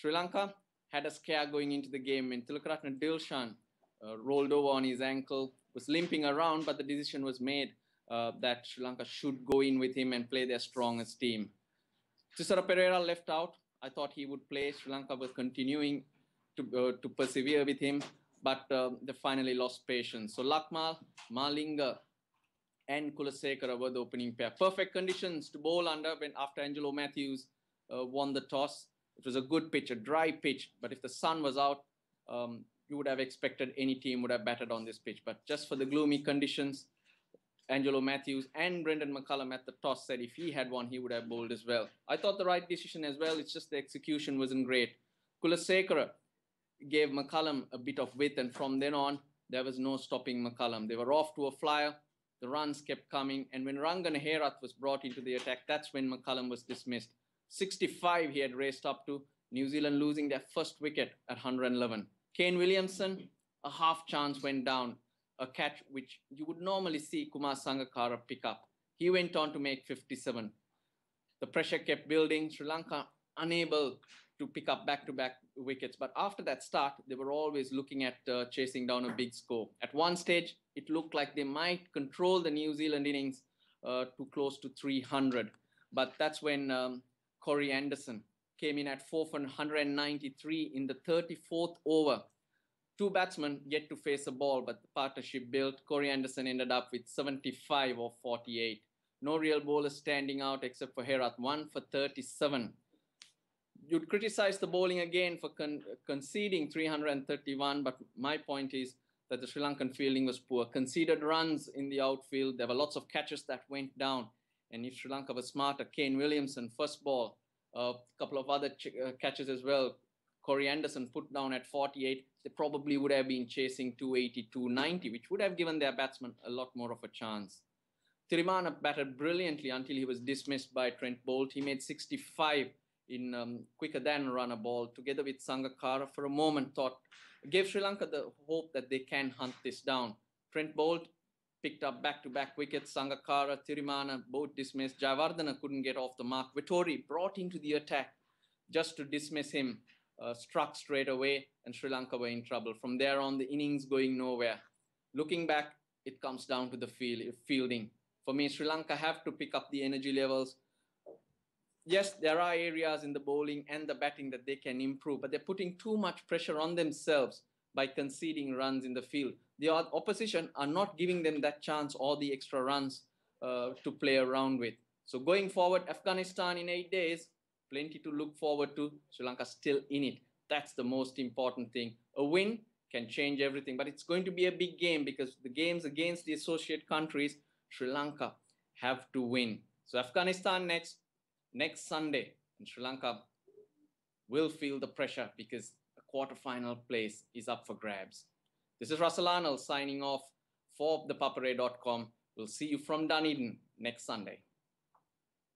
Sri Lanka had a scare going into the game when Tilakaratne Dilshan rolled over on his ankle, was limping around, but the decision was made that Sri Lanka should go in with him and play their strongest team. Tisara Pereira left out. I thought he would play. Sri Lanka was continuing to persevere with him, but they finally lost patience. So Lakmal, Malinga, and Kulasekara were the opening pair. Perfect conditions to bowl under when after Angelo Matthews won the toss. It was a good pitch, a dry pitch, but if the sun was out, you would have expected any team would have batted on this pitch. But just for the gloomy conditions, Angelo Matthews and Brendan McCullum at the toss said if he had won, he would have bowled as well. I thought the right decision as well. It's just the execution wasn't great. Kulasekara gave McCullum a bit of width, and from then on, there was no stopping McCullum. They were off to a flyer. The runs kept coming, and when Rangan Herath was brought into the attack, that's when McCullum was dismissed. 65 he had raced up to, New Zealand losing their first wicket at 111. Kane Williamson, a half chance went down, a catch which you would normally see Kumar Sangakkara pick up. He went on to make 57. The pressure kept building. Sri Lanka unable to pick up back-to-back wickets. But after that start, they were always looking at chasing down a big score. At one stage, it looked like they might control the New Zealand innings to close to 300. But that's when Corey Anderson came in at 4 for 193 in the 34th over. Two batsmen yet to face a ball, but the partnership built. Corey Anderson ended up with 75 of 48. No real bowlers standing out except for Herath, 1 for 37. You'd criticize the bowling again for conceding 331, but my point is that the Sri Lankan fielding was poor. Conceded runs in the outfield. There were lots of catches that went down. And if Sri Lanka was smarter, Kane Williamson, first ball, a couple of other catches as well. Corey Anderson put down at 48. They probably would have been chasing 280, 290, which would have given their batsmen a lot more of a chance. Thirimana batted brilliantly until he was dismissed by Trent Boult. He made 65 in quicker than run a ball, together with Sangakkara. For a moment, gave Sri Lanka the hope that they can hunt this down. Trent Boult picked up back-to-back wickets. Sangakkara, Thirimana, both dismissed. Jayawardena couldn't get off the mark. Vettori brought into the attack just to dismiss him. Struck straight away, and Sri Lanka were in trouble. From there on, the innings going nowhere. Looking back, it comes down to the fielding. For me, Sri Lanka have to pick up the energy levels. Yes, there are areas in the bowling and the batting that they can improve, but they're putting too much pressure on themselves by conceding runs in the field. The opposition are not giving them that chance or the extra runs to play around with. So going forward, Afghanistan in 8 days, plenty to look forward to. Sri Lanka still in it. That's the most important thing. A win can change everything, but it's going to be a big game because the games against the associate countries, Sri Lanka have to win. So Afghanistan next Sunday, and Sri Lanka will feel the pressure because a quarterfinal place is up for grabs. This is Russel Arnold signing off for ThePapare.com. We'll see you from Dunedin next Sunday.